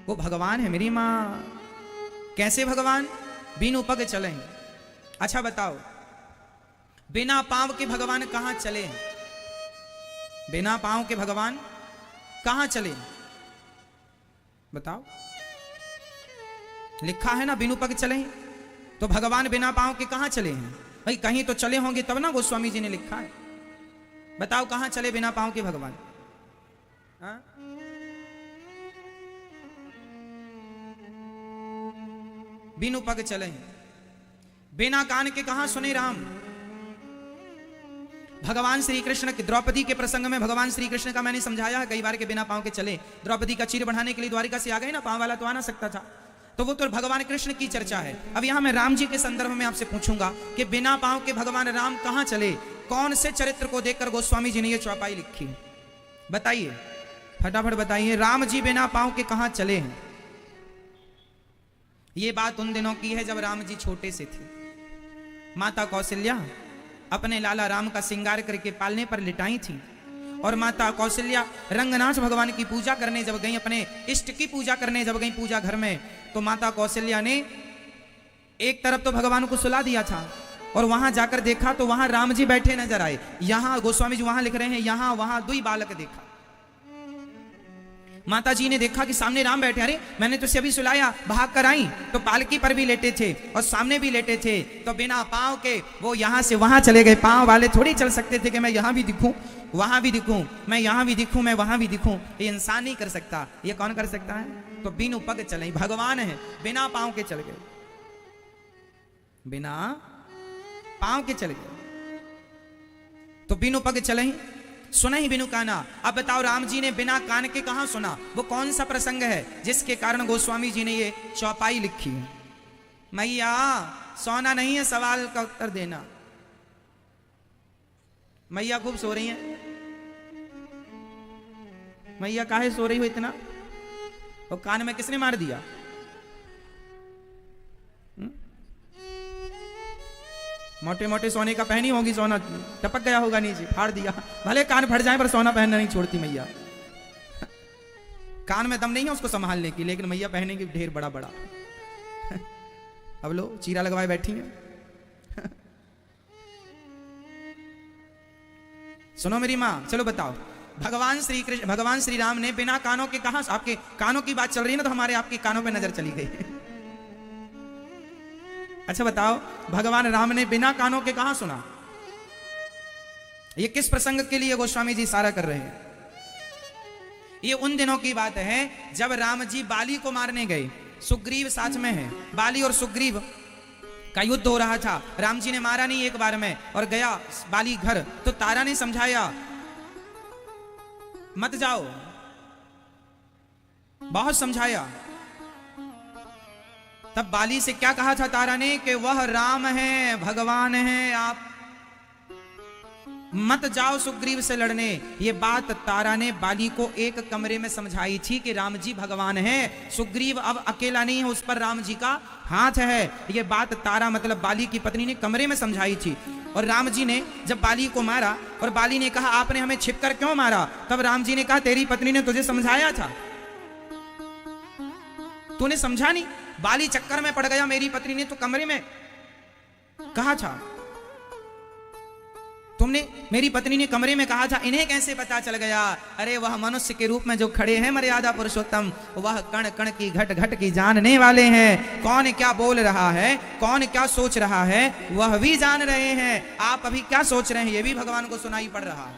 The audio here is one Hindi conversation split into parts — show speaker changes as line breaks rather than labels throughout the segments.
वो भगवान है मेरी माँ। कैसे भगवान? बिनु पग चले। अच्छा बताओ, बिना पांव के भगवान कहां चले? बिना पांव के भगवान कहां चले बताओ? लिखा है ना बिनु पग चले, तो भगवान बिना पांव के कहां चले हैं? भाई कहीं तो चले होंगे तब ना गोस्वामी जी ने लिखा है। बताओ कहां चले बिना पांव के भगवान? हा? बिनु पग चले, बिना कान के कहां सुने राम? भगवान श्री कृष्ण के द्रौपदी के प्रसंग में भगवान श्री कृष्ण का मैंने समझाया है कई बार के बिना पांव के चले। द्रौपदी का चीर बढ़ाने के लिए द्वारिका से आ गए ना, पांव वाला तो आ ना सकता था, तो वो तो भगवान कृष्ण की चर्चा है। अब यहां मैं राम जी के संदर्भ में आपसे पूछूंगा कि बिना पांव के भगवान राम कहां चले? कौन से चरित्र को देखकर गोस्वामी जी ने ये चौपाई लिखी? बताइए, फटाफट बताइए, राम जी बिना पांव के कहां चले हैं? ये बात उन दिनों की है जब राम जी छोटे से थे। माता कौशल्या अपने लाला राम का श्रृंगार करके पालने पर लिटाई थी, और माता कौशल्या रंगनाथ भगवान की पूजा करने जब गई, अपने इष्ट की पूजा करने जब गई पूजा घर में, तो माता कौशल्या ने एक तरफ तो भगवान को सुला दिया था, और वहां जाकर देखा तो वहां राम जी बैठे नजर आए। यहां गोस्वामी जी वहां लिख रहे हैं, यहां वहां दुई बालक देखा। माता जी ने देखा कि सामने राम बैठे, अरे मैंने तो अभी सुलाया, भाग कर आई तो पालकी पर भी लेटे थे और सामने भी लेटे थे, तो बिना पांव के वो यहां से वहां चले गए। पांव वाले थोड़ी चल सकते थे कि मैं यहां भी दिखूं, वहां भी दिखूं, मैं यहां भी दिखूं, मैं वहां भी दिखूं। ये इंसान नहीं कर सकता, ये कौन कर सकता है? तो बिनु पग चले, भगवान है बिना पांव के चल गए, बिना पांव के चल गए, तो बिनु पग चले, सुना ही बिनु काना। अब बताओ राम जी ने बिना कान के कहां सुना? वो कौन सा प्रसंग है जिसके कारण गोस्वामी जी ने ये चौपाई लिखी है? मैया सोना नहीं है, सवाल का उत्तर देना। मैया खूब सो रही हैं। मैया काहे सो रही हो इतना? और कान में किसने मार दिया? मोटे मोटे सोने का पहनी होगी, सोना टपक गया होगा नीचे, फाड़ दिया। भले कान फट जाए पर सोना पहनना नहीं छोड़ती मैया। कान में दम नहीं है उसको संभालने की, लेकिन मैया पहनेगी ढेर बड़ा बड़ा। अब लो चीरा लगवाए बैठी हैं। सुनो मेरी माँ, चलो बताओ, भगवान श्री कृष्ण, भगवान श्री राम ने बिना कानों के कहा? आपके कानों की बात चल रही है ना, तो हमारे आपके कानों पे नजर चली गई। अच्छा बताओ, भगवान राम ने बिना कानों के कहां सुना? ये किस प्रसंग के लिए गोस्वामी जी इशारा कर रहे हैं? ये उन दिनों की बात है जब राम जी बाली को मारने गए। सुग्रीव साथ में है, बाली और सुग्रीव का युद्ध हो रहा था। राम जी ने मारा नहीं एक बार में, और गया बाली घर, तो तारा ने समझाया मत जाओ, बहुत समझाया। तब बाली से क्या कहा था तारा ने कि वह राम है, भगवान है, आप मत जाओ सुग्रीव से लड़ने। ये बात तारा ने बाली को एक कमरे में समझाई थी कि राम जी भगवान है, सुग्रीव अब अकेला नहीं है, उस पर राम जी का हाथ है। ये बात तारा मतलब बाली की पत्नी ने कमरे में समझाई थी। और राम जी ने जब बाली को मारा और बाली ने कहा आपने हमें छिपकर क्यों मारा, तब राम जी ने कहा तेरी पत्नी ने तुझे समझाया था, तूने समझा नहीं। बाली चक्कर में पड़ गया, मेरी पत्नी ने तो कमरे में कहा था, तुमने, मेरी पत्नी ने कमरे में कहा था, इन्हें कैसे पता चल गया? अरे वह मनुष्य के रूप में जो खड़े हैं मर्यादा पुरुषोत्तम, वह कण कण की घट घट की जानने वाले हैं। कौन क्या बोल रहा है, कौन क्या सोच रहा है, वह भी जान रहे हैं। आप अभी क्या सोच रहे हैं ये भी भगवान को सुनाई पड़ रहा है।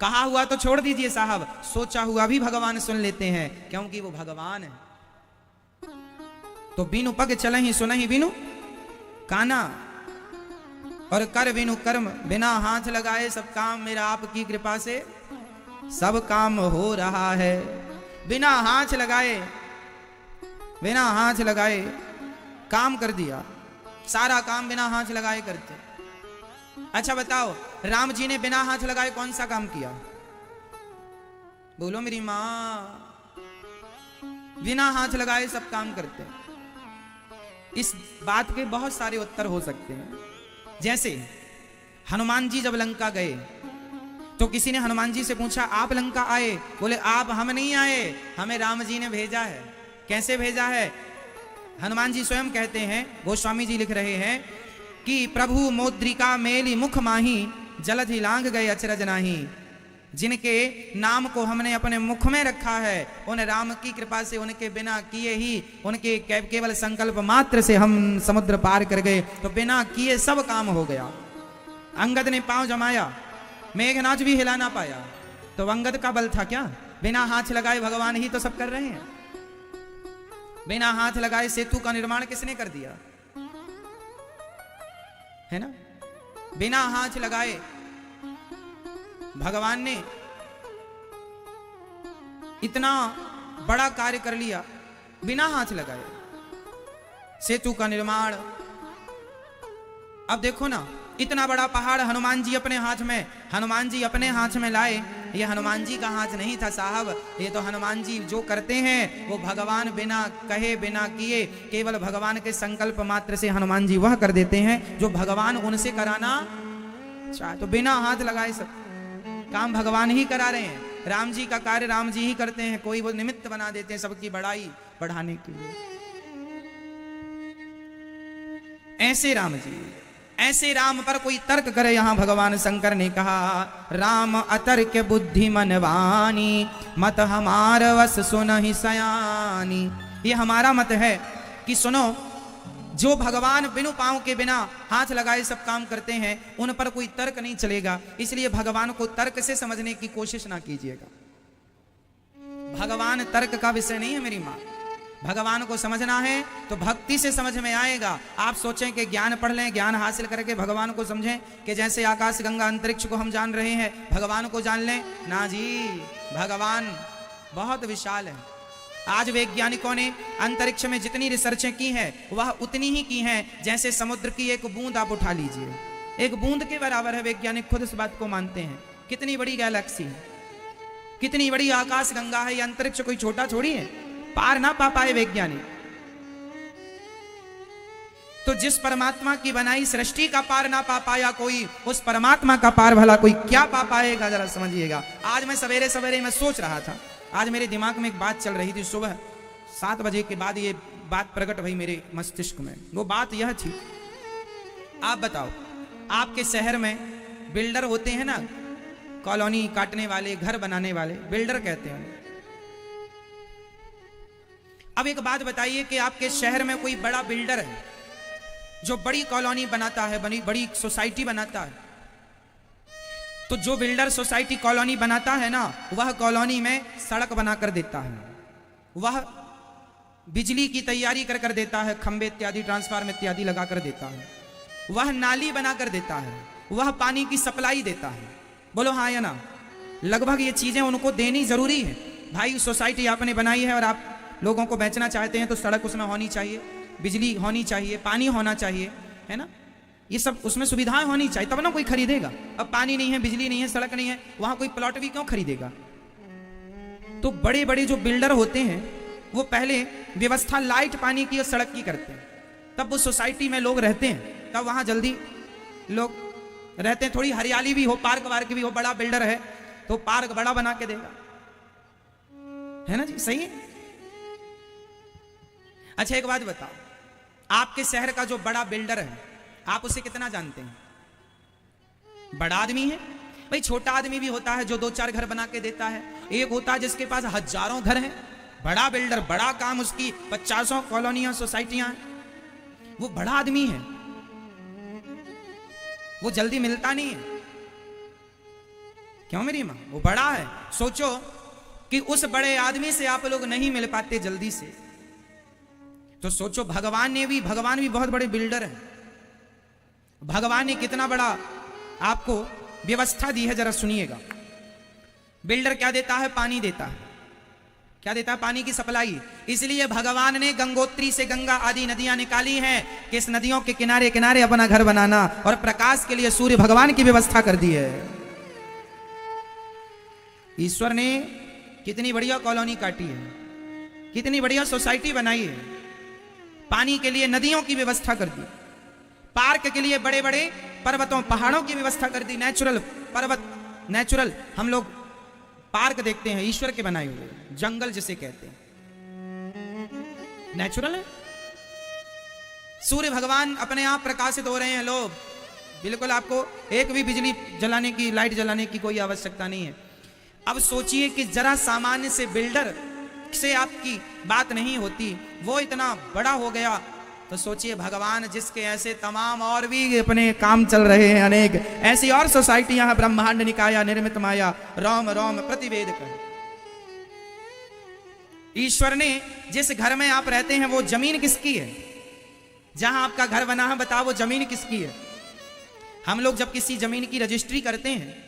कहा हुआ तो छोड़ दीजिए साहब, सोचा हुआ भी भगवान सुन लेते हैं, क्योंकि वो भगवान है। तो बिनु पग चले ही सुन ही बिनु काना, और कर बिनु कर्म, बिना हाथ लगाए सब काम मेरा आपकी कृपा से सब काम हो रहा है। बिना हाथ लगाए, बिना हाथ लगाए काम कर दिया, सारा काम बिना हाथ लगाए करते। अच्छा बताओ, राम जी ने बिना हाथ लगाए कौन सा काम किया? बोलो मेरी माँ। बिना हाथ लगाए सब काम करते। इस बात के बहुत सारे उत्तर हो सकते हैं। जैसे हनुमान जी जब लंका गए तो किसी ने हनुमान जी से पूछा आप लंका आए? बोले आप हम नहीं आए, हमें राम जी ने भेजा है। कैसे भेजा है? हनुमान जी स्वयं कहते हैं, गोस्वामी जी लिख रहे हैं कि प्रभु मोद्रिका मेली मुख माही, जलधि लांघ गए अचरज नाही। जिनके नाम को हमने अपने मुख में रखा है, उन राम की कृपा से उनके बिना किए ही, उनके केवल संकल्प मात्र से हम समुद्र पार कर गए। तो बिना किए सब काम हो गया। अंगद ने पांव जमाया, मेघनाथ भी हिला ना पाया, तो अंगद का बल था क्या? बिना हाथ लगाए भगवान ही तो सब कर रहे हैं। बिना हाथ लगाए सेतु का निर्माण किसने कर दिया? है ना? बिना हाथ लगाए भगवान ने इतना बड़ा कार्य कर लिया, बिना हाथ लगाए सेतु का निर्माण। अब देखो ना, इतना बड़ा पहाड़ हनुमान जी अपने हाथ में लाए। ये हनुमान जी का हाथ नहीं था साहब, ये तो हनुमान जी जो करते हैं वो भगवान बिना कहे बिना किए, केवल भगवान के संकल्प मात्र से हनुमान जी वह कर देते हैं जो भगवान उनसे कराना चाहे। तो बिना हाथ लगाए सब काम भगवान ही करा रहे हैं। राम जी का कार्य राम जी ही करते हैं, कोई वो निमित्त बना देते हैं सबकी बड़ाई बढ़ाने के लिए। ऐसे राम पर कोई तर्क करे, यहां भगवान शंकर ने कहा राम अतर्क बुद्धि मनवानी, मत हमार वस सुनहि सयानी। ये हमारा मत है कि सुनो, जो भगवान बिनु पांव के बिना हाथ लगाए सब काम करते हैं, उन पर कोई तर्क नहीं चलेगा। इसलिए भगवान को तर्क से समझने की कोशिश ना कीजिएगा। भगवान तर्क का विषय नहीं है मेरी मां। भगवान को समझना है तो भक्ति से समझ में आएगा। आप सोचें कि ज्ञान पढ़ लें, ज्ञान हासिल करके भगवान को समझें कि जैसे आकाश गंगा अंतरिक्ष को हम जान रहे हैं भगवान को जान लें, ना जी। भगवान बहुत विशाल है। आज वैज्ञानिकों ने अंतरिक्ष में जितनी रिसर्चें की हैं वह उतनी ही की हैं जैसे समुद्र की एक बूंद आप उठा लीजिए, एक बूंद के बराबर है। वैज्ञानिक खुद इस बात को मानते हैं। कितनी बड़ी गैलेक्सी है, कितनी बड़ी आकाश गंगा है, ये अंतरिक्ष कोई छोटा थोड़ी है, पार ना पा पाए वैज्ञानिक। तो जिस परमात्मा की बनाई सृष्टि का पार ना पा पाया कोई, उस परमात्मा का पार भला कोई क्या पा पाएगा, जरा समझिएगा। आज मैं सवेरे सवेरे मैं सोच रहा था, आज मेरे दिमाग में एक बात चल रही थी। सुबह 7 बजे के बाद ये बात प्रकट हुई मेरे मस्तिष्क में। वो बात यह थी, आप बताओ, आपके शहर में बिल्डर होते हैं ना, कॉलोनी काटने वाले, घर बनाने वाले, बिल्डर कहते हैं। अब एक बात बताइए कि आपके शहर में कोई बड़ा बिल्डर है जो बड़ी कॉलोनी बनाता है, बड़ी सोसाइटी बनाता है। तो जो बिल्डर सोसाइटी कॉलोनी बनाता है ना, वह कॉलोनी में सड़क बना कर देता है, वह बिजली की तैयारी कर देता है, खंबे इत्यादि ट्रांसफार्मर इत्यादि लगा कर देता है, वह नाली बना कर देता है, वह पानी की सप्लाई देता है। बोलो हाँ या ना? लगभग ये चीजें उनको देनी जरूरी है। भाई सोसाइटी आपने बनाई है और आप लोगों को बेचना चाहते हैं तो सड़क उसमें होनी चाहिए, बिजली होनी चाहिए, पानी होना चाहिए, है ना? ये सब उसमें सुविधाएं होनी चाहिए, तब ना कोई खरीदेगा। अब पानी नहीं है, बिजली नहीं है, सड़क नहीं है, वहां कोई प्लॉट भी क्यों खरीदेगा? तो बड़े बड़े जो बिल्डर होते हैं वो पहले व्यवस्था लाइट, पानी की और सड़क की करते हैं, तब वो सोसाइटी में लोग रहते हैं, तब वहां जल्दी लोग रहते हैं। थोड़ी हरियाली भी हो, पार्क वार्क भी हो। बड़ा बिल्डर है तो पार्क बड़ा बना के देगा, है ना जी? सही है। अच्छा एक बात बताओ, आपके शहर का जो बड़ा बिल्डर है आप उसे कितना जानते हैं? बड़ा आदमी है भाई। छोटा आदमी भी होता है जो 2-4 घर बना के देता है, एक होता है जिसके पास हजारों घर हैं। बड़ा बिल्डर, बड़ा काम, उसकी 50 कॉलोनियां, सोसाइटियां हैं, वो बड़ा आदमी है, वो जल्दी मिलता नहीं है। क्यों मेरी मां? वो बड़ा है। सोचो कि उस बड़े आदमी से आप लोग नहीं मिल पाते जल्दी से, तो सोचो भगवान भी बहुत बड़े बिल्डर हैं। भगवान ने कितना बड़ा आपको व्यवस्था दी है, जरा सुनिएगा। बिल्डर क्या देता है? पानी देता है। क्या देता है? पानी की सप्लाई। इसलिए भगवान ने गंगोत्री से गंगा आदि नदियां निकाली हैं कि इस नदियों के किनारे किनारे अपना घर बनाना, और प्रकाश के लिए सूर्य भगवान की व्यवस्था कर दी है। ईश्वर ने कितनी बढ़िया कॉलोनी काटी है, कितनी बढ़िया सोसाइटी बनाई है। पानी के लिए नदियों की व्यवस्था कर दी, पार्क के लिए बड़े बड़े पर्वतों पहाड़ों की व्यवस्था कर दी, नेचुरल पर्वत नेचुरल हम लोग पार्क देखते हैं, ईश्वर के बनाए हुए, जंगल जिसे कहते हैं, नेचुरल है। सूर्य भगवान अपने आप प्रकाशित हो रहे हैं लोग, बिल्कुल आपको एक भी बिजली जलाने की, लाइट जलाने की कोई आवश्यकता नहीं है। अब सोचिए कि जरा सामान्य से बिल्डर से आपकी बात नहीं होती, वो इतना बड़ा हो गया, तो सोचिए भगवान जिसके ऐसे तमाम और भी अपने काम चल रहे हैं, अनेक ऐसी और सोसाइटियां हैं, ब्रह्मांड निकाया निर्मित माया रोम रोम प्रतिवेद कर। ईश्वर ने जिस घर में आप रहते हैं वो जमीन किसकी है? जहां आपका घर बना है बताओ वो जमीन किसकी है? हम लोग जब किसी जमीन की रजिस्ट्री करते हैं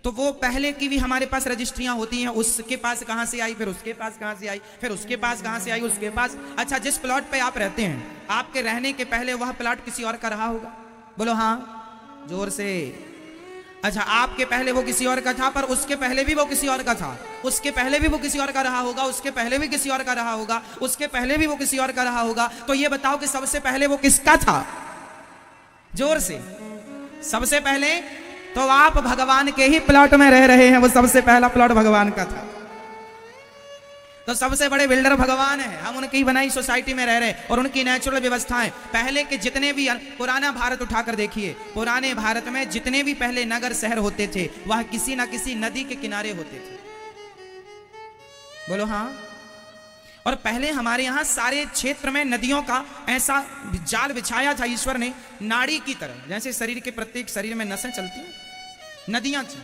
तो वो पहले की भी हमारे पास रजिस्ट्रियां होती हैं, उसके पास कहां से आई, फिर उसके पास कहां से आई, फिर उसके पास कहां से आई, उसके पास। अच्छा, जिस प्लॉट पे आप रहते हैं, आपके रहने के पहले वह प्लॉट किसी और का रहा होगा? बोलो हाँ, जोर से। अच्छा, आपके पहले वो किसी और का था, पर उसके पहले भी वो किसी और का था, उसके पहले भी वो किसी और का रहा होगा, उसके पहले भी किसी और का रहा होगा, उसके पहले भी वो किसी और का रहा होगा। तो ये बताओ कि सबसे पहले वो किसका था? जोर से। सबसे पहले तो आप भगवान के ही प्लॉट में रह रहे हैं, वो सबसे पहला प्लॉट भगवान का था। तो सबसे बड़े बिल्डर भगवान है, हम उनकी बनाई सोसाइटी में रह रहे हैं और उनकी नेचुरल व्यवस्थाएं। पहले के जितने भी, पुराना भारत उठाकर देखिए, पुराने भारत में जितने भी पहले नगर शहर होते थे वह किसी ना किसी नदी के किनारे होते थे। बोलो हाँ। और पहले हमारे यहां सारे क्षेत्र में नदियों का ऐसा जाल बिछाया था ईश्वर ने, नाड़ी की तरह, जैसे शरीर के प्रत्येक शरीर में नसें चलती हैं, नदियां थी।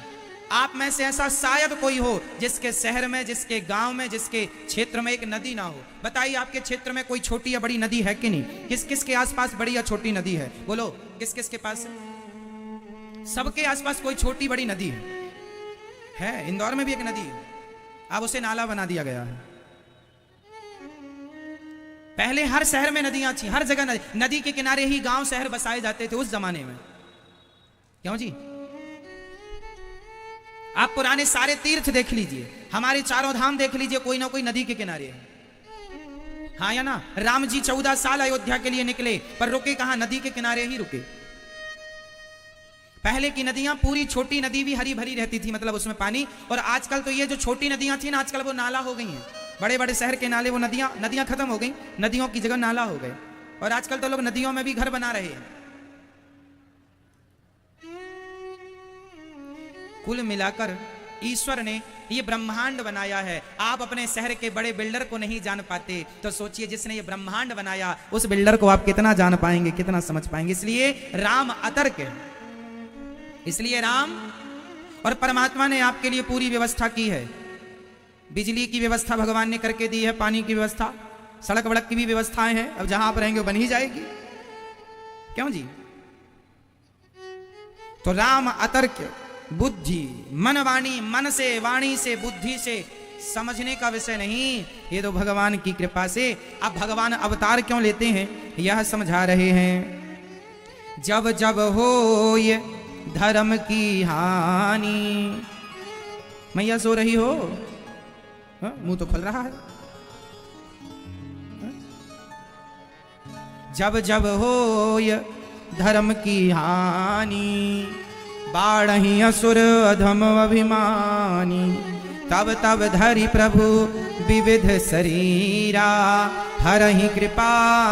आप में से ऐसा शायद कोई हो जिसके शहर में, जिसके गांव में, जिसके क्षेत्र में एक नदी ना हो। बताइए आपके क्षेत्र में कोई छोटी या बड़ी नदी है कि नहीं? किस किस के आसपास बड़ी या छोटी नदी है? बोलो, किस किस के पास है? सबके आसपास कोई छोटी बड़ी नदी है। इंदौर में भी एक नदी है, अब उसे नाला बना दिया गया है। पहले हर शहर में नदियां थी, हर जगह नदी के किनारे ही गांव शहर बसाए जाते थे उस जमाने में। क्यों जी? आप पुराने सारे तीर्थ देख लीजिए, हमारे चारों धाम देख लीजिए, कोई ना कोई नदी के किनारे है। हाँ या ना? राम जी 14 साल अयोध्या के लिए निकले, पर रुके कहां? नदी के किनारे ही रुके। पहले की नदियां, पूरी छोटी नदी भी हरी भरी रहती थी, मतलब उसमें पानी। और आजकल तो ये जो छोटी नदियां थी ना, आजकल वो नाला हो गई हैं। बड़े बड़े शहर के नाले, वो नदियां खत्म हो गई, नदियों की जगह नाला हो गए। और आजकल तो लोग नदियों में भी घर बना रहे हैं। कुल मिलाकर ईश्वर ने ये ब्रह्मांड बनाया है। आप अपने शहर के बड़े बिल्डर को नहीं जान पाते, तो सोचिए जिसने ये ब्रह्मांड बनाया उस बिल्डर को आप कितना जान पाएंगे, कितना समझ पाएंगे। इसलिए राम अतर्क है, इसलिए राम और परमात्मा ने आपके लिए पूरी व्यवस्था की है। बिजली की व्यवस्था भगवान ने करके दी है, पानी की व्यवस्था, सड़क वड़क की भी व्यवस्थाएं हैं। अब जहां आप रहेंगे वो बन ही जाएगी। क्यों जी? तो राम अतर्क, बुद्धि, मन वाणी, मन से, वाणी से, बुद्धि से समझने का विषय नहीं, ये तो भगवान की कृपा से। अब भगवान अवतार क्यों लेते हैं यह समझा रहे हैं। जब जब हो ये धर्म की हानि, मैया सो रही हो, मुंह तो खुल रहा है। जब जब हो ये धर्म की हानि, बाढ़ही असुर अधम अभिमानी, तब तब धरि प्रभु विविध शरीरा, हरहि कृपा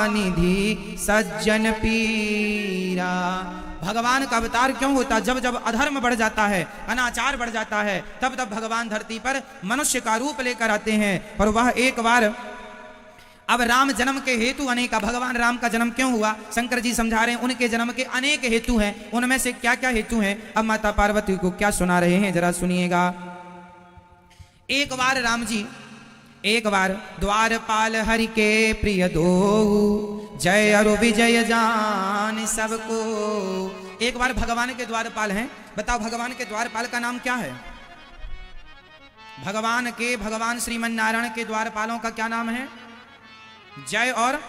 निधि सज्जन पीरा। भगवान का अवतार क्यों होता? जब जब अधर्म बढ़ जाता है, अनाचार बढ़ जाता है, तब तब भगवान धरती पर मनुष्य का रूप लेकर आते हैं। और वह एक बार, अब राम जन्म के हेतु अनेक, भगवान राम का जन्म क्यों हुआ शंकर जी समझा रहे हैं। उनके जन्म के अनेक हेतु हैं, उनमें से क्या क्या हेतु हैं अब माता पार्वती को क्या सुना रहे हैं, जरा सुनिएगा। एक बार राम जी, एक बार द्वारपाल हरि के प्रिय दो, जय अरु विजय जान सबको। एक बार भगवान के द्वारपाल हैं। बताओ भगवान के द्वारपाल का नाम क्या है? भगवान श्रीमन नारायण के द्वारपालों का क्या नाम है? जय और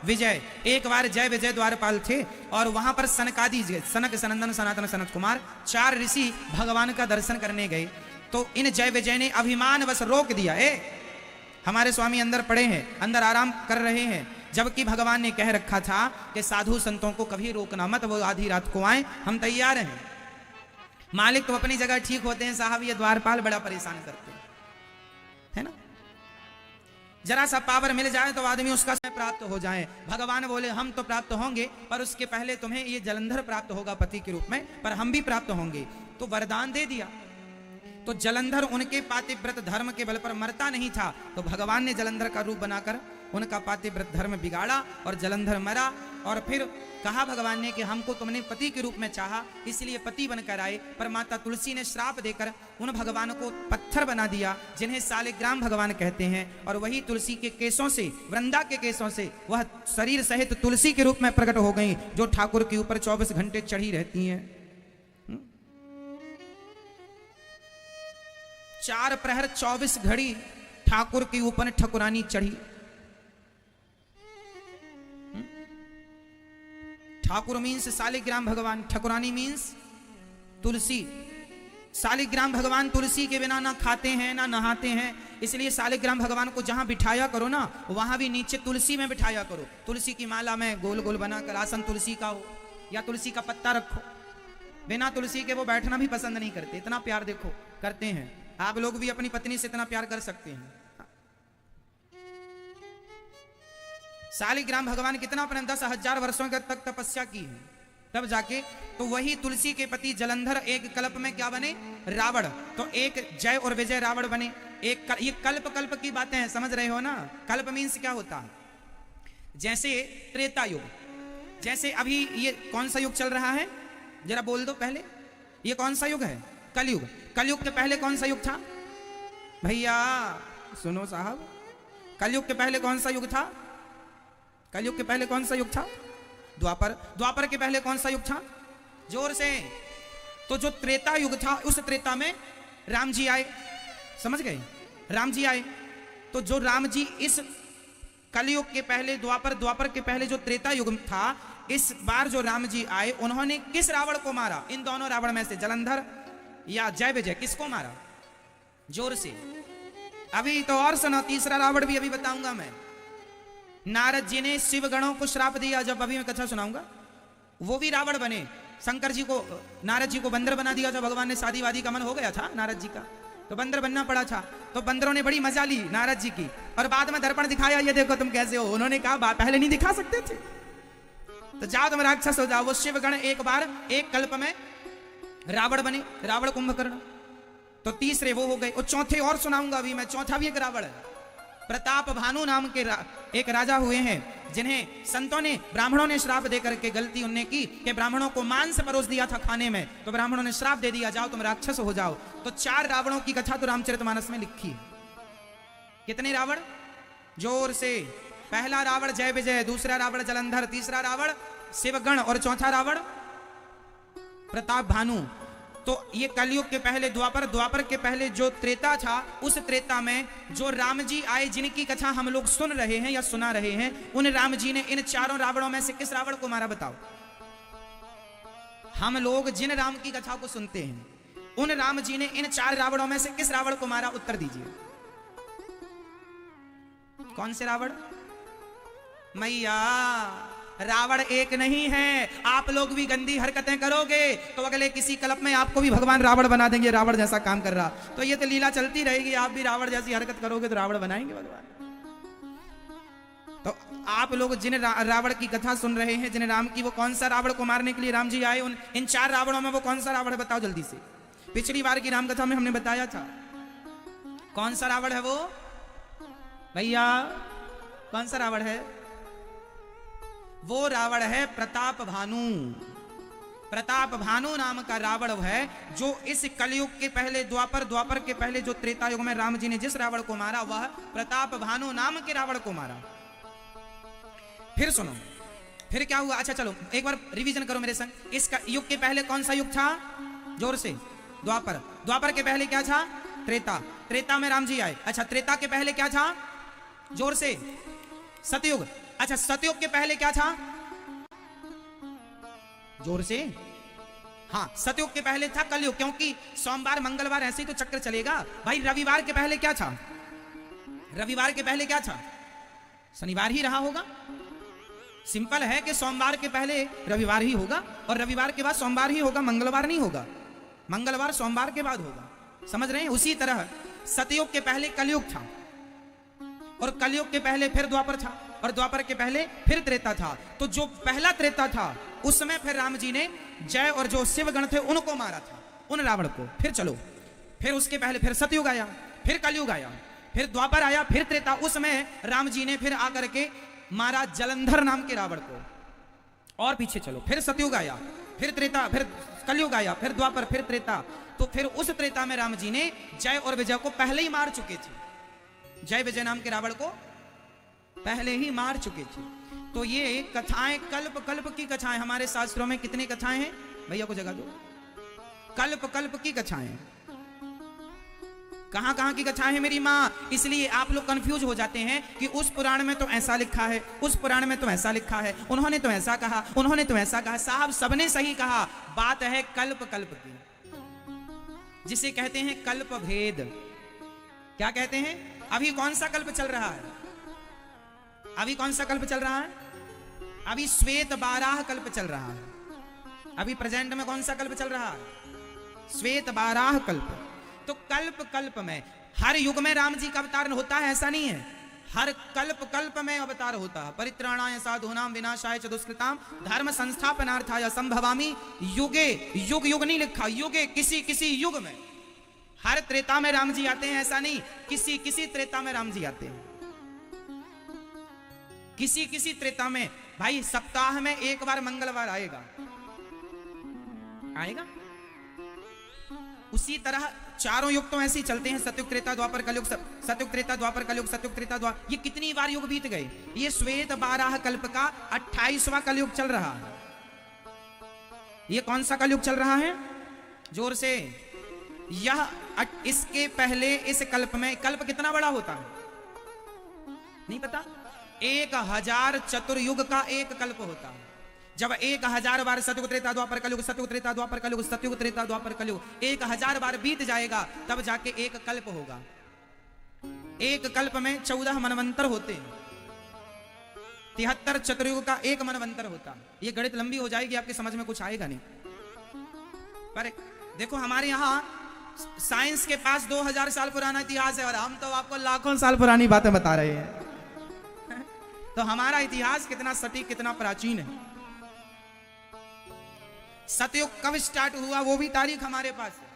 विजय। एक बार जय विजय द्वारपाल थे और वहां पर सनकादि, सनक, सनंदन, सनातन, सनत कुमार, 4 ऋषि भगवान का दर्शन करने गए। तो इन जय विजय ने अभिमान बस रोक दिया, हमारे स्वामी अंदर पड़े हैं, अंदर आराम कर रहे हैं। जबकि भगवान ने कह रखा था कि साधु संतों को कभी रोकना मत, वो आधी रात को आए, हम तैयार हैं। मालिक तो अपनी जगह ठीक होते हैं साहब, ये द्वारपाल बड़ा परेशान करते हैं, है ना। जरा सा पावर मिल जाए तो आदमी उसका प्राप्त हो जाए। भगवान बोले हम तो प्राप्त होंगे, पर उसके पहले तुम्हें ये जलंधर प्राप्त होगा पति के रूप में, पर हम भी प्राप्त होंगे। तो वरदान दे दिया। तो जलंधर उनके पातिव्रत धर्म के बल पर मरता नहीं था, तो भगवान ने जलंधर का रूप बनाकर उनका पातिव्रत धर्म बिगाड़ा और जलंधर मरा। और फिर कहा भगवान ने कि हमको तुमने पति के रूप में चाहा, इसलिए पति बनकर आए। पर माता तुलसी ने श्राप देकर उन भगवान को पत्थर बना दिया, जिन्हें सालिग्राम भगवान कहते हैं। और वही तुलसी के केसों से, वृंदा के केसों से वह शरीर सहित तुलसी के रूप में प्रकट हो गई, जो ठाकुर के ऊपर 24 घंटे चढ़ी रहती हैं। 4 प्रहर 24 घड़ी ठाकुर के ऊपर ठकुरानी चढ़ी। ठाकुर मीन्स सालिग्राम भगवान, ठकुरानी मीन्स तुलसी। सालिग्राम भगवान तुलसी के बिना ना खाते हैं ना नहाते हैं, इसलिए सालिग्राम भगवान को जहां बिठाया करो ना, वहां भी नीचे तुलसी में बिठाया करो। तुलसी की माला में गोल गोल बनाकर आसन तुलसी का हो, या तुलसी का पत्ता रखो। बिना तुलसी के वो बैठना भी पसंद नहीं करते, इतना प्यार देखो करते हैं। आप लोग भी अपनी पत्नी से इतना प्यार कर सकते हैं। सालिग्राम भगवान कितना अपने 10,000 वर्षों तक तपस्या की है, तब जाके तो वही तुलसी के पति जलंधर एक कल्प में क्या बने? रावण। तो एक जय और विजय रावण बने। ये कल्प कल्प की बातें हैं, समझ रहे हो ना। कल्प मीन्स क्या होता है? जैसे त्रेता युग, जैसे अभी ये कौन सा युग चल रहा है, जरा बोल दो पहले, ये कौन सा युग है? कलयुग। कलयुग के पहले कौन सा युग था भैया? सुनो साहब, कलयुग के पहले कौन सा युग था? कलयुग के पहले कौन सा युग था? द्वापर। द्वापर के पहले कौन सा युग था? जोर से। तो जो त्रेता युग था, उस त्रेता में राम जी आए, समझ गए? राम जी आए। तो जो राम जी इस कलयुग के पहले द्वापर, द्वापर के पहले जो त्रेता युग था, इस बार जो राम जी आए, उन्होंने किस रावण को मारा? इन दोनों रावण में से जलंधर या जय विजय, किसको मारा? जोर से। अभी तो और सुनो, तीसरा रावण भी अभी बताऊंगा मैं। नारद जी ने शिव गणों को श्राप दिया, जब अभी मैं कथा सुनाऊंगा। वो भी रावण बने। शंकर जी को, नारद जी को बंदर बना दिया। जब भगवान ने शादी वादी का मन हो गया था नारद जी का, तो बंदर बनना पड़ा था। तो बंदरों ने बड़ी मजा ली नारद जी की, और बाद में दर्पण दिखाया, ये देखो तुम कैसे हो। उन्होंने कहा पहले नहीं दिखा सकते थे, तो जाओ तुम राक्षस हो जाओ। वो शिव गण एक बार एक कल्प में रावण बने, रावण कुंभकर्ण। तो तीसरे वो हो गए, और चौथे और सुनाऊंगा अभी मैं। चौथा भी एक रावण है। प्रताप भानु नाम के एक राजा हुए हैं, जिन्हें संतों ने, ब्राह्मणों ने श्राप देकर के गलती उनने की कि ब्राह्मणों को मांस परोस दिया था खाने में, तो ब्राह्मणों ने श्राप दे दिया, जाओ तुम राक्षस हो जाओ। तो 4 रावणों की कथा तो रामचरितमानस में लिखी है। कितने रावण? जोर से। पहला रावण जय विजय, दूसरा रावण जलंधर, तीसरा रावण शिवगण, और चौथा रावण प्रताप भानु। तो ये कलयुग के पहले द्वापर, द्वापर के पहले जो त्रेता था, उस त्रेता में जो राम जी आए, जिनकी कथा हम लोग सुन रहे हैं या सुना रहे हैं, उन राम जी ने इन 4 रावणों में से किस रावण को मारा? बताओ। हम लोग जिन राम की कथा को सुनते हैं, उन राम जी ने इन 4 रावणों में से किस रावण को मारा? उत्तर दीजिए। कौन से रावण? मैया, रावण एक नहीं है। आप लोग भी गंदी हरकतें करोगे तो अगले किसी कल्प में आपको भी भगवान रावण बना देंगे, रावण जैसा काम कर रहा। तो ये तो लीला चलती रहेगी, आप भी रावण जैसी हरकत करोगे तो रावण बनाएंगे भगवान। तो आप लोग जिन रावण की कथा सुन रहे हैं, जिन राम की, वो कौन सा रावण को मारने के लिए राम जी आए? इन 4 रावणों में वो कौन सा रावण है? बताओ जल्दी से। पिछली बार की राम कथा में हमने बताया था। कौन सा रावण है वो भैया? कौन सा रावण है? वो रावण है प्रताप भानु। प्रताप भानु नाम का रावण है, जो इस कलयुग के पहले द्वापर, द्वापर के पहले जो त्रेता युग में राम जी ने जिस रावण को मारा, वह प्रताप भानु नाम के रावण को मारा। फिर सुनो, फिर क्या हुआ? अच्छा चलो एक बार रिवीजन करो मेरे संग। इस युग के पहले कौन सा युग था? जोर से। द्वापर। द्वापर के पहले क्या था? त्रेता। त्रेता में राम जी आए। अच्छा, त्रेता के पहले क्या था? जोर से। सतयुग। अच्छा, सतयुग के पहले क्या था? जोर से। हाँ, सतयुग के पहले था कलयुग, क्योंकि सोमवार मंगलवार ऐसे ही तो चक्कर चलेगा भाई। रविवार के पहले क्या था? रविवार के पहले क्या था? शनिवार ही रहा होगा। सिंपल है कि सोमवार के पहले रविवार ही होगा, और रविवार के बाद सोमवार ही होगा, मंगलवार नहीं होगा। मंगलवार सोमवार के बाद होगा, समझ रहे हैं। उसी तरह सतयुग के पहले कलयुग था, और कलयुग के पहले फिर द्वापर था, और द्वापर के पहले फिर त्रेता था। तो जो पहला त्रेता था उसमें फिर राम जी ने जय और जो शिवगण थे उनको मारा था, उन रावण को। फिर चलो, फिर उसके पहले फिर सतयुग आया, फिर कलयुग आया, फिर द्वापर आया, फिर त्रेता। उसमें राम जी ने फिर आकर के मारा जलंधर नाम के रावण को। और पीछे चलो, फिर सतयुग आया, फिर त्रेता, फिर कलयुग आया, फिर द्वापर, फिर त्रेता। तो फिर उस त्रेता में राम जी ने जय और विजय को पहले ही मार चुके थे। जय विजय नाम के रावण को पहले ही मार चुके थे। तो ये कथाएं, कल्प कल्प की कथाएं हमारे शास्त्रों में कितनी कथाएं हैं भैया को जगह दो। कल्प कल्प की कथाएं, कहां कहां की कथाएं हैं मेरी माँ। इसलिए आप लोग कंफ्यूज हो जाते हैं कि उस पुराण में तो ऐसा लिखा है, उस पुराण में तो ऐसा लिखा है, उन्होंने तो ऐसा कहा, उन्होंने तो ऐसा कहा। साहब सबने सही कहा, बात है कल्प कल्प की, जिसे कहते हैं कल्प भेद। क्या कहते हैं? अभी कौन सा कल्प चल रहा है? अभी कौन सा कल्प चल रहा है? अभी श्वेत बाराह कल्प चल रहा है। अभी प्रेजेंट में कौन सा कल्प चल रहा है? श्वेत बाराह कल्प। तो कल्प कल्प में हर युग में राम जी का अवतार होता है, ऐसा नहीं है। हर कल्प कल्प में अवतार होता है। परित्राणाय साधूनां विनाशाय च दुष्कृतां धर्म संस्थापनार्थाय संभवामि युगे। युग युग नहीं लिखा, युगे किसी किसी युग में। हर त्रेता में राम जी आते हैं ऐसा नहीं, किसी किसी त्रेता में राम जी आते हैं। किसी किसी त्रेता में भाई सप्ताह में एक बार मंगलवार आएगा, आएगा। उसी तरह चारों युग तो ऐसे ही चलते हैं, सतयुग त्रेता द्वापर कलयुग, सतयुग त्रेता द्वापर कलयुग, सतयुग त्रेता द्वापर। ये कितनी बार युग बीत गए। ये श्वेत बाराह कल्प का 28वां कलयुग चल रहा है। ये कौन सा कलयुग चल रहा है? जोर से। यह इसके पहले इस कल्प में, कल्प कितना बड़ा होता है नहीं पता? 1000 चतुर्युग का एक कल्प होता है। जब 1000 बार सतयुग त्रेता द्वापर कलयुग, सतयुग त्रेता द्वापर कलयुग, सतयुग त्रेता द्वापर कलयुग 1000 बार बीत जाएगा, तब जाके एक कल्प होगा। एक कल्प में 14 मनवंतर होते हैं। 73 चतुर्युग का एक मनवंतर होता। ये गणित लंबी हो जाएगी, आपके समझ में कुछ आएगा नहीं। पर देखो हमारे यहाँ साइंस के पास 2000 साल पुराना इतिहास है, और हम तो आपको लाखों साल पुरानी बातें बता रहे हैं। तो हमारा इतिहास कितना सटीक, कितना प्राचीन है। सतयुग कब स्टार्ट हुआ वो भी तारीख हमारे पास है,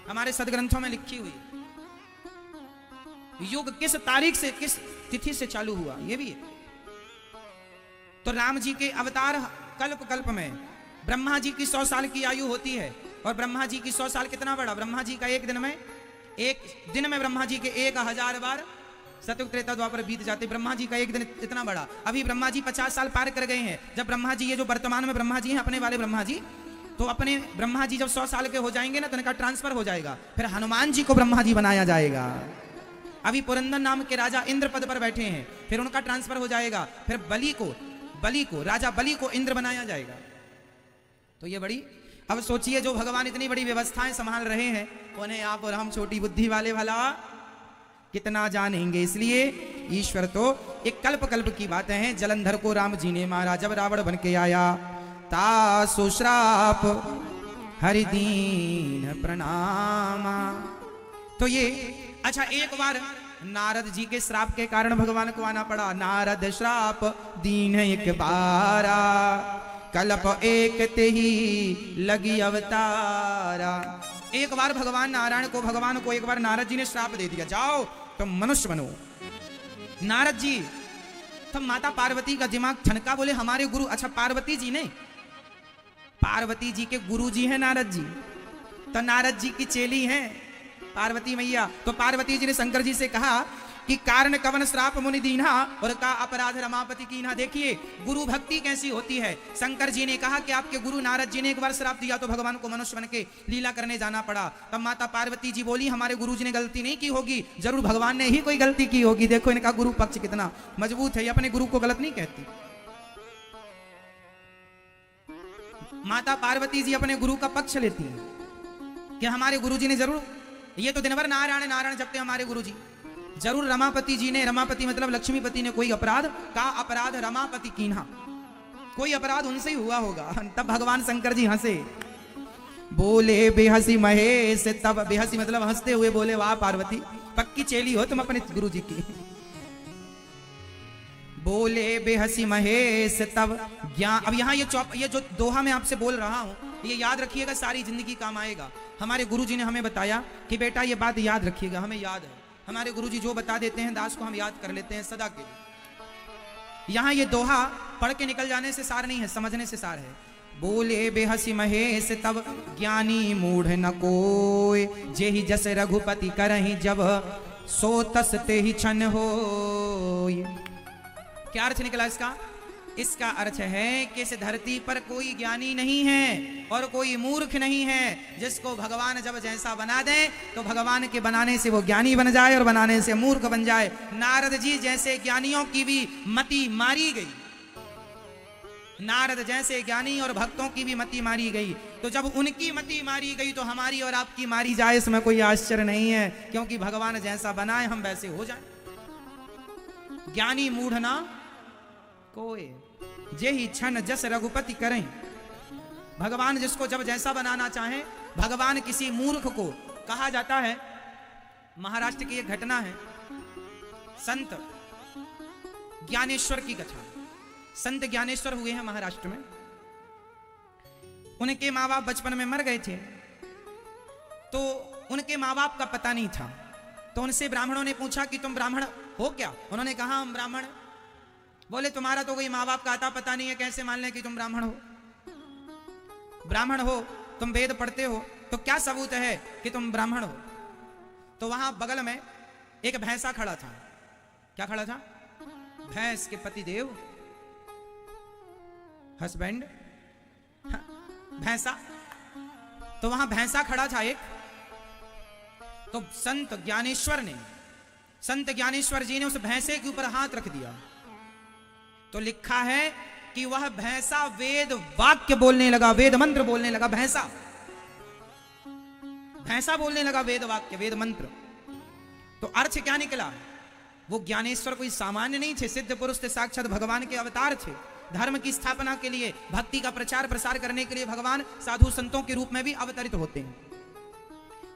हमारे सदग्रंथों में लिखी हुई। युग किस तारीख से, किस तिथि से चालू हुआ ये भी है। तो राम जी के अवतार कल्प कल्प में ब्रह्मा जी की 100 साल की आयु होती है, और ब्रह्मा जी की 100 साल कितना बड़ा? ब्रह्मा जी का एक दिन में ब्रह्मा जी के 1000 बार सतयुग त्रेता द्वापर बीत जाते। ब्रह्मा जी का एक दिन इतना बड़ा। अभी ब्रह्मा जी 50 साल पार कर गए हैं। जब ब्रह्मा जी, ये जो वर्तमान में ब्रह्मा जी हैं अपने वाले ब्रह्मा जी, तो अपने ब्रह्मा जी जब 100 साल के हो जाएंगे ना, तो इनका ट्रांसफर हो जाएगा। फिर हनुमान जी को ब्रह्मा जी बनाया जाएगा। अभी पुरंदर नाम के राजा इंद्र पद पर बैठे हैं, फिर उनका ट्रांसफर हो जाएगा। फिर बलि को राजा बलि को इंद्र बनाया जाएगा। तो ये बड़ी, अब सोचिए जो भगवान इतनी बड़ी व्यवस्थाएं संभाल रहे हैं, उन्हें आप और हम छोटी बुद्धि वाले भला कितना जानेंगे। इसलिए ईश्वर तो एक कल्प कल्प की बातें हैं। जलंधर को राम जी ने मारा जब रावण बन के आया, तासु श्राप हरिदीन प्रणामा। तो ये अच्छा, एक बार नारद जी के श्राप के कारण भगवान को आना पड़ा। नारद श्राप दीन एक बारा, कल्प एक ते ही लगी अवतारा। एक बार भगवान को एक बार नारद जी ने श्राप दे दिया, जाओ तुम मनुष्य बनो। नारद जी, तब माता पार्वती का दिमाग ठनका, बोले हमारे गुरु, अच्छा पार्वती जी नहीं, पार्वती जी के गुरु जी हैं नारद जी, तो नारद जी की चेली हैं पार्वती मैया। तो पार्वती जी ने शंकर जी से कहा कि कारण कवन श्राप मुनि दीन्हा और का अपराध रमापति कीन्हा। देखिए गुरु भक्ति कैसी होती है। शंकर जी ने कहा कि आपके गुरु नारद जी ने एक बार श्राप दिया तो भगवान को मनुष्य बन के लीला करने जाना पड़ा। तब माता पार्वती जी बोली हमारे गुरु जी ने गलती नहीं की होगी, जरूर भगवान ने ही कोई गलती की होगी। देखो इनका गुरु पक्ष कितना मजबूत है, ये अपने गुरु को गलत नहीं कहती। माता पार्वती जी अपने गुरु का पक्ष लेती है कि हमारे गुरु जी ने जरूर, ये तो दिन भर नारायण नारायण जपते हमारे गुरु जी, जरूर रमापति जी ने, रमापति मतलब लक्ष्मीपति ने कोई अपराध का अपराध रमापति कीन्हा, कोई अपराध उनसे ही हुआ होगा। तब भगवान शंकर जी हंसे बोले बेहसी महेश तब, बेहसी मतलब हंसते हुए बोले वाह पार्वती, पक्की चेली हो तुम अपने गुरु जी की। बोले बेहसी महेश तब ज्ञान। अब यहाँ ये जो दोहा मैं आपसे बोल रहा हूं, ये याद रखिएगा, सारी जिंदगी काम आएगा। हमारे गुरुजी ने हमें बताया कि बेटा ये बात याद रखिएगा, हमें याद है। हमारे गुरुजी जो बता देते हैं दास को हम याद कर लेते हैं सदा के लिए। यहाँ ये दोहा पढ़ के निकल जाने से सार नहीं है, समझने से सार है। बोले बेहसी महेश तब ज्ञानी मूढ़ न कोय, जेहि जस रघुपति करहि जब, सो तस ते ही छन होय। क्या अर्थ निकला इसका? इसका अर्थ है कि इस धरती पर कोई ज्ञानी नहीं है और कोई मूर्ख नहीं है। जिसको भगवान जब जैसा बना दे तो भगवान के बनाने से वो ज्ञानी बन जाए और बनाने से मूर्ख बन जाए। नारद जी जैसे ज्ञानियों की भी मति मारी गई, नारद जैसे ज्ञानी और भक्तों की भी मति मारी गई। तो जब उनकी मति मारी गई तो हमारी और आपकी मारी जाए, इसमें कोई आश्चर्य नहीं है, क्योंकि भगवान जैसा बनाए हम वैसे हो जाए। ज्ञानी मूढ़ ना कोय, जेहि छन जस रघुपति करें। भगवान जिसको जब जैसा बनाना चाहे, भगवान किसी मूर्ख को, कहा जाता है महाराष्ट्र की एक घटना है, संत ज्ञानेश्वर की कथा। संत ज्ञानेश्वर हुए हैं महाराष्ट्र में। उनके माँ बाप बचपन में मर गए थे, तो उनके माँ बाप का पता नहीं था। तो उनसे ब्राह्मणों ने पूछा कि तुम ब्राह्मण हो क्या? उन्होंने कहा हम ब्राह्मण। बोले तुम्हारा तो कोई माँ बाप का आता पता नहीं है, कैसे मान लें कि तुम ब्राह्मण हो? ब्राह्मण हो, तुम वेद पढ़ते हो, तो क्या सबूत है कि तुम ब्राह्मण हो? तो वहां बगल में एक भैंसा खड़ा था। क्या खड़ा था? भैंस के पतिदेव, हस्बैंड, भैंसा। तो वहां भैंसा खड़ा था एक। तो संत ज्ञानेश्वर जी ने उस भैंसे के ऊपर हाथ रख दिया। तो लिखा है कि वह भैंसा वेद वाक्य बोलने लगा, वेद मंत्र बोलने लगा। भैंसा बोलने लगा वेद वाक्य, वेद मंत्र। तो अर्थ क्या निकला? वो ज्ञानेश्वर कोई सामान्य नहीं थे, सिद्ध पुरुष थे, साक्षात भगवान के अवतार थे। धर्म की स्थापना के लिए, भक्ति का प्रचार प्रसार करने के लिए भगवान साधु संतों के रूप में भी अवतरित होते हैं।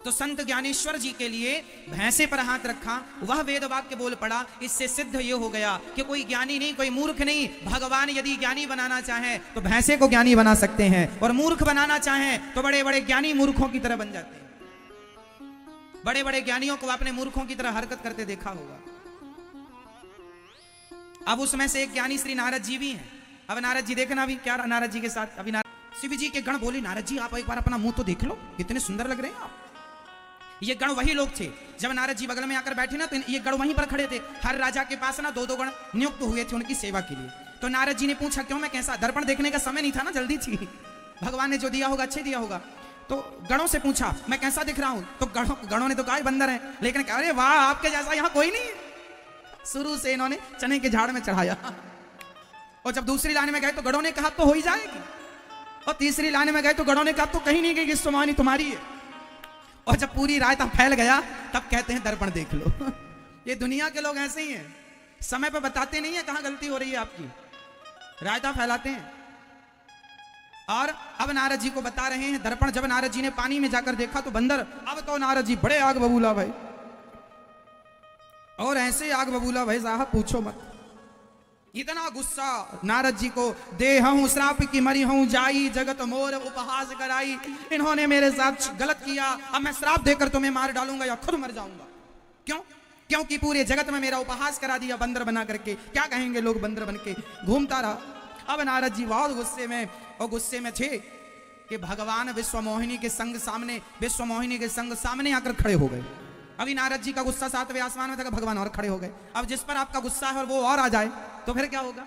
तो संत ज्ञानेश्वर जी के लिए भैंसे पर हाथ रखा, वह वेद वाक्य बोल पड़ा। इससे सिद्ध ये हो गया कि कोई ज्ञानी नहीं, कोई मूर्ख नहीं। भगवान यदि ज्ञानी बनाना चाहे तो भैंसे को ज्ञानी बना सकते हैं, और मूर्ख बनाना चाहे तो बड़े बड़े ज्ञानी मूर्खों की तरह बन जाते हैं। बड़े बड़े ज्ञानियों को आपने मूर्खों की तरह हरकत करते देखा होगा। अब उसमें से एक ज्ञानी श्री नारद जी भी हैं। अब नारद जी देखना भी क्या, नारद जी के साथ अभी शिव जी के गण बोले नारद जी आप एक बार अपना मुंह तो देख लो, कितने सुंदर लग रहे हैं आप। ये गण वही लोग थे, जब नारद जी बगल में आकर बैठे ना, तो ये गण वहीं पर खड़े थे। हर राजा के पास ना 2-2 गण नियुक्त हुए थे उनकी सेवा के लिए। तो नारद जी ने पूछा क्यों, मैं कैसा? दर्पण देखने का समय नहीं था ना, जल्दी थी। भगवान ने जो दिया होगा अच्छे दिया होगा। तो गणों से पूछा मैं कैसा दिख रहा हूं? तो गणों ने तो कहा बंदर है, लेकिन कहा अरे वाह आपके जैसा यहाँ कोई नहीं है। शुरू से इन्होंने चने के झाड़ में चढ़ाया। और जब दूसरी लाने में गए तो गणों ने कहा तो हो ही जाएगी। और तीसरी लाने में गए तो गणों ने कहा तो कहीं नहीं गई, सुमानी तुम्हारी है। और जब पूरी रायता फैल गया तब कहते हैं दर्पण देख लो। ये दुनिया के लोग ऐसे ही हैं, समय पर बताते नहीं है कहां गलती हो रही है आपकी, रायता फैलाते हैं। और अब नारद जी को बता रहे हैं दर्पण। जब नारद जी ने पानी में जाकर देखा तो बंदर। अब तो नारद जी बड़े आग बबूला भाई, और ऐसे आग बबूला भाई साहब पूछो मत। इतना गुस्सा नारद जी को, दे हूं श्राप की मरी हूं जाई, जगत मोर उपहास कराई। इन्होंने मेरे साथ गलत किया, अब मैं श्राप देकर तुम्हें मार डालूंगा या खुद मर जाऊंगा। क्यों? क्योंकि पूरे जगत में मेरा उपहास करा दिया बंदर बना करके। क्या कहेंगे लोग, बंदर बन के घूमता रहा। अब नारद जी बहुत गुस्से में, और गुस्से में थे कि भगवान विश्वमोहिनी के संग सामने आकर खड़े हो गए। अभी नारद जी का गुस्सा 7वें आसमान में था, भगवान और खड़े हो गए। अब जिस पर आपका गुस्सा है और वो और आ जाए तो फिर क्या होगा?